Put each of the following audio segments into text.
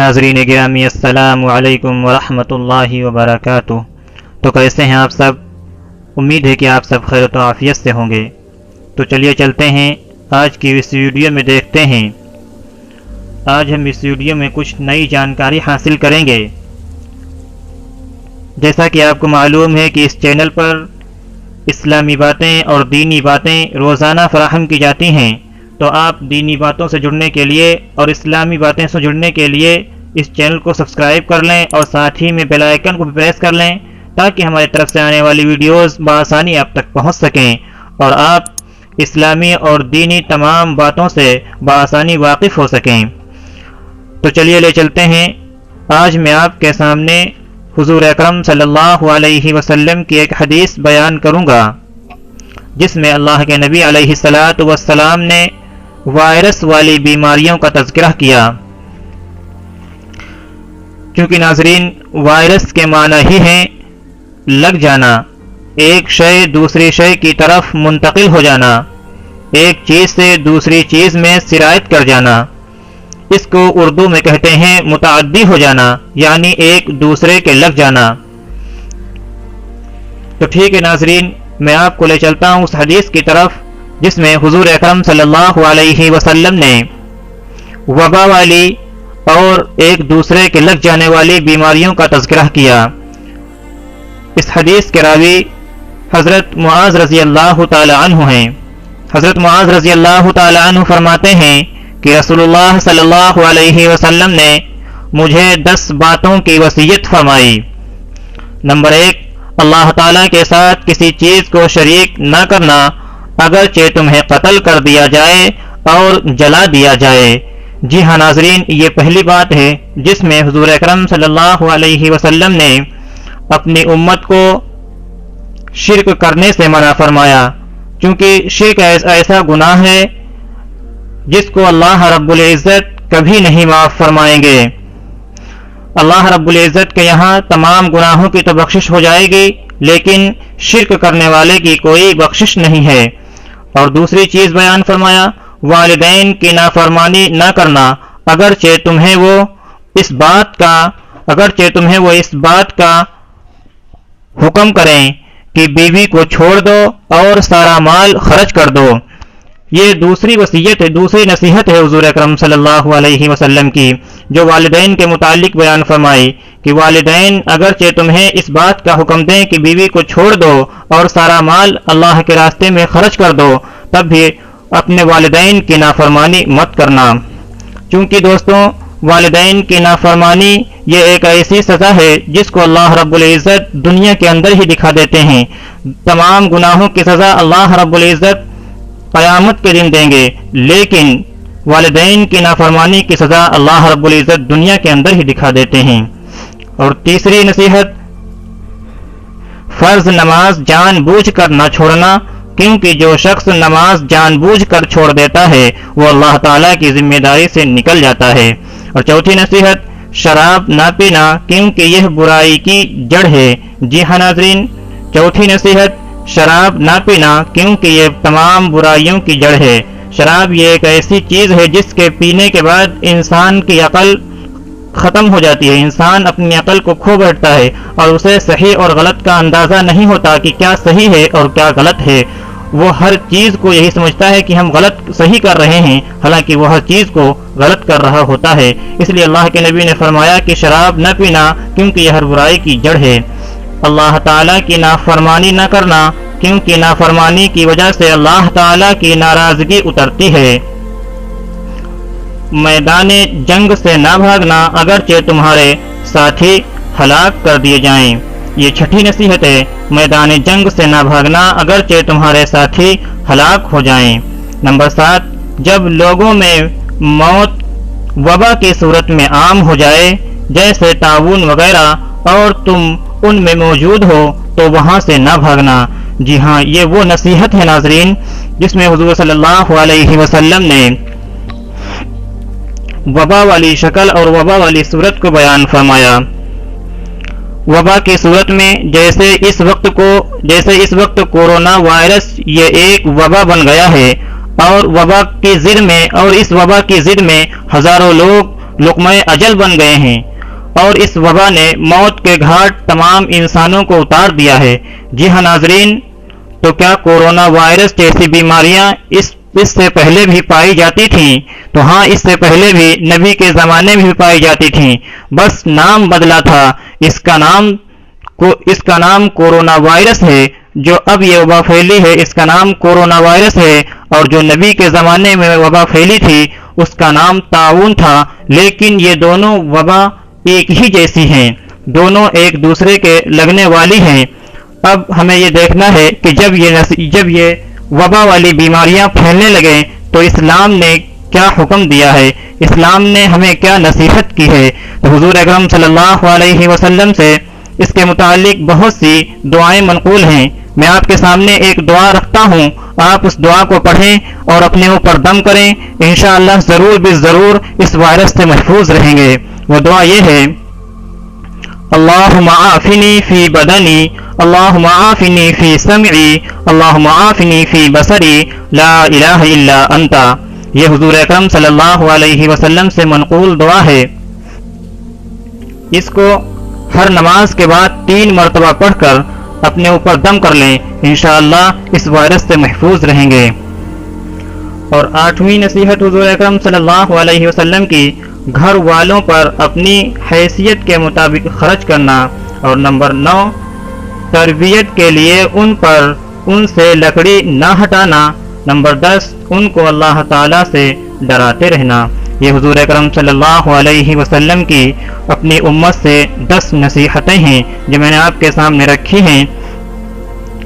ناظرین گرامی السلام علیکم ورحمۃ اللہ وبرکاتہ۔ تو کیسے ہیں آپ سب؟ امید ہے کہ آپ سب خیر و عافیت سے ہوں گے۔ تو چلیے چلتے ہیں آج کی اس ویڈیو میں، دیکھتے ہیں آج ہم اس ویڈیو میں کچھ نئی جانکاری حاصل کریں گے۔ جیسا کہ آپ کو معلوم ہے کہ اس چینل پر اسلامی باتیں اور دینی باتیں روزانہ فراہم کی جاتی ہیں، تو آپ دینی باتوں سے جڑنے کے لیے اور اسلامی باتیں سے جڑنے کے لیے اس چینل کو سبسکرائب کر لیں اور ساتھ ہی میں بیل آئیکن کو بھی پریس کر لیں تاکہ ہماری طرف سے آنے والی ویڈیوز بآسانی آپ تک پہنچ سکیں اور آپ اسلامی اور دینی تمام باتوں سے بآسانی واقف ہو سکیں۔ تو چلیے لے چلتے ہیں۔ آج میں آپ کے سامنے حضور اکرم صلی اللہ علیہ وسلم کی ایک حدیث بیان کروں گا، جس میں اللہ کے نبی علیہ السلام نے وائرس والی بیماریوں کا تذکرہ کیا۔ کیونکہ ناظرین، وائرس کے معنی ہی ہیں لگ جانا، ایک شے دوسری شے کی طرف منتقل ہو جانا، ایک چیز سے دوسری چیز میں سرایت کر جانا۔ اس کو اردو میں کہتے ہیں متعدی ہو جانا، یعنی ایک دوسرے کے لگ جانا۔ تو ٹھیک ہے ناظرین، میں آپ کو لے چلتا ہوں اس حدیث کی طرف جس میں حضور اکرم صلی اللہ علیہ وسلم نے وبا والی اور ایک دوسرے کے لگ جانے والی بیماریوں کا تذکرہ کیا۔ اس حدیث کے راوی حضرت معاذ رضی اللہ تعالی عنہ ہیں۔ حضرت معاذ رضی اللہ تعالی عنہ فرماتے ہیں کہ رسول اللہ صلی اللہ علیہ وسلم نے مجھے 10 باتوں کی وصیت فرمائی۔ نمبر 1، اللہ تعالیٰ کے ساتھ کسی چیز کو شریک نہ کرنا، اگرچہ تمہیں قتل کر دیا جائے اور جلا دیا جائے۔ جی ہاں ناظرین، یہ پہلی بات ہے جس میں حضور اکرم صلی اللہ علیہ وسلم نے اپنی امت کو شرک کرنے سے منع فرمایا، کیونکہ شرک ایسا گناہ ہے جس کو اللہ رب العزت کبھی نہیں معاف فرمائیں گے۔ اللہ رب العزت کے یہاں تمام گناہوں کی تو بخشش ہو جائے گی، لیکن شرک کرنے والے کی کوئی بخشش نہیں ہے۔ اور دوسری چیز بیان فرمایا، والدین کی نافرمانی نہ کرنا، اگرچہ تمہیں وہ اس بات کا حکم کریں کہ بیوی کو چھوڑ دو اور سارا مال خرچ کر دو۔ یہ دوسری وصیت ہے، دوسری نصیحت ہے حضور اکرم صلی اللہ علیہ وسلم کی، جو والدین کے متعلق بیان فرمائی کہ والدین اگرچہ تمہیں اس بات کا حکم دیں کہ بیوی کو چھوڑ دو اور سارا مال اللہ کے راستے میں خرچ کر دو، تب بھی اپنے والدین کی نافرمانی مت کرنا۔ چونکہ دوستوں، والدین کی نافرمانی یہ ایک ایسی سزا ہے جس کو اللہ رب العزت دنیا کے اندر ہی دکھا دیتے ہیں۔ تمام گناہوں کی سزا اللہ رب العزت قیامت کے دن دیں گے، لیکن والدین کی نافرمانی کی سزا اللہ رب العزت دنیا کے اندر ہی دکھا دیتے ہیں۔ اور تیسری نصیحت، فرض نماز جان بوجھ کر نہ چھوڑنا، کیونکہ جو شخص نماز جان بوجھ کر چھوڑ دیتا ہے وہ اللہ تعالیٰ کی ذمہ داری سے نکل جاتا ہے۔ اور چوتھی نصیحت، شراب نہ پینا، کیونکہ یہ برائی کی جڑ ہے۔ جی ہاں ناظرین، چوتھی نصیحت، شراب نہ پینا، کیونکہ یہ تمام برائیوں کی جڑ ہے۔ شراب یہ ایک ایسی چیز ہے جس کے پینے کے بعد انسان کی عقل ختم ہو جاتی ہے، انسان اپنی عقل کو کھو بیٹھتا ہے اور اسے صحیح اور غلط کا اندازہ نہیں ہوتا کہ کیا صحیح ہے اور کیا غلط ہے۔ وہ ہر چیز کو یہی سمجھتا ہے کہ ہم غلط صحیح کر رہے ہیں، حالانکہ وہ ہر چیز کو غلط کر رہا ہوتا ہے۔ اس لیے اللہ کے نبی نے فرمایا کہ شراب نہ پینا، کیونکہ یہ ہر برائی کی جڑ ہے۔ اللہ تعالیٰ کی نافرمانی نہ کرنا، کیونکہ نافرمانی کی وجہ سے اللہ تعالیٰ کی ناراضگی اترتی ہے۔ میدان جنگ سے نہ بھاگنا، اگرچہ تمہارے ساتھی ہلاک کر دیے جائیں۔ یہ چھٹی نصیحت ہے، میدان جنگ سے نہ بھاگنا، اگرچہ تمہارے ساتھی ہلاک ہو جائیں۔ نمبر 7، جب لوگوں میں موت وبا کی صورت میں عام ہو جائے، جیسے طاعون وغیرہ، اور تم ان میں موجود ہو تو وہاں سے نہ بھاگنا۔ جی ہاں، یہ وہ نصیحت ہے ناظرین جس میں حضور صلی اللہ علیہ وسلم نے وبا والی شکل اور وبا والی صورت کو بیان فرمایا۔ وبا کی صورت میں جیسے اس وقت کورونا وائرس یہ ایک وبا بن گیا ہے، اور اس وبا کی زد میں ہزاروں لوگ لقمہ اجل بن گئے ہیں اور اس وبا نے موت کے گھاٹ تمام انسانوں کو اتار دیا ہے۔ جی ہاں ناظرین، تو کیا کورونا وائرس جیسی بیماریاں اس سے پہلے بھی پائی جاتی تھیں؟ تو ہاں، اس سے پہلے بھی نبی کے زمانے میں بھی پائی جاتی تھیں، بس نام بدلا تھا۔ اس کا نام کورونا وائرس ہے۔ جو اب یہ وبا پھیلی ہے اس کا نام کورونا وائرس ہے، اور جو نبی کے زمانے میں وبا پھیلی تھی اس کا نام طاعون تھا۔ لیکن یہ دونوں وبا ایک ہی جیسی ہیں، دونوں ایک دوسرے کے لگنے والی ہیں۔ اب ہمیں یہ دیکھنا ہے کہ جب یہ وبا والی بیماریاں پھیلنے لگیں تو اسلام نے کیا حکم دیا ہے، اسلام نے ہمیں کیا نصیحت کی ہے۔ تو حضور اکرم صلی اللہ علیہ وسلم سے اس کے متعلق بہت سی دعائیں منقول ہیں۔ میں آپ کے سامنے ایک دعا رکھتا ہوں، آپ اس دعا کو پڑھیں اور اپنے اوپر دم کریں، انشاءاللہ ضرور بالضرور اس وائرس سے محفوظ رہیں گے۔ وہ دعا یہ ہے: اللہم عافنی فی بدنی، اللہم عافنی فی سمعی، اللہم عافنی فی بصری، لا الہ الا انت۔ یہ حضور اکرم صلی اللہ علیہ وسلم سے منقول دعا ہے۔ اس کو ہر نماز کے بعد 3 مرتبہ پڑھ کر اپنے اوپر دم کر لیں، انشاءاللہ اس وائرس سے محفوظ رہیں گے۔ اور 8ویں نصیحت حضور اکرم صلی اللہ علیہ وسلم کی گھر والوں پر اپنی حیثیت کے مطابق خرچ کرنا۔ اور نمبر 9، تربیت کے لیے ان سے لکڑی نہ ہٹانا۔ نمبر 10، ان کو اللہ تعالیٰ سے ڈراتے رہنا۔ یہ حضور اکرم صلی اللہ علیہ وسلم کی اپنی امت سے 10 نصیحتیں ہیں جو میں نے آپ کے سامنے رکھی ہیں،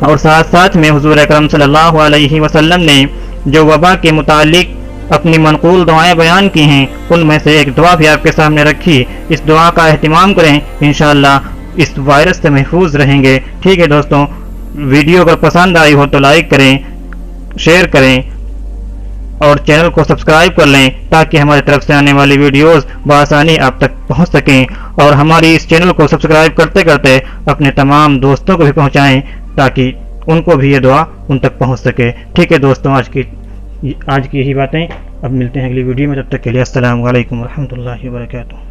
اور ساتھ ساتھ میں حضور اکرم صلی اللہ علیہ وسلم نے جو وبا کے متعلق اپنی منقول دعائیں بیان کی ہیں ان میں سے ایک دعا بھی آپ کے سامنے رکھی۔ اس دعا کا اہتمام کریں، انشاءاللہ اس وائرس سے محفوظ رہیں گے۔ ٹھیک ہے دوستوں، ویڈیو اگر پسند آئی ہو تو لائک کریں، شیئر کریں اور چینل کو سبسکرائب کر لیں تاکہ ہماری طرف سے آنے والی ویڈیوز بآسانی آپ تک پہنچ سکیں، اور ہماری اس چینل کو سبسکرائب کرتے کرتے اپنے تمام دوستوں کو بھی پہنچائیں تاکہ ان کو بھی یہ دعا ان تک پہنچ سکے۔ ٹھیک ہے دوستوں، آج کی یہی باتیں، اب ملتے ہیں اگلی ویڈیو میں، تب تک کے لیے السلام علیکم ورحمۃ اللہ وبرکاتہ۔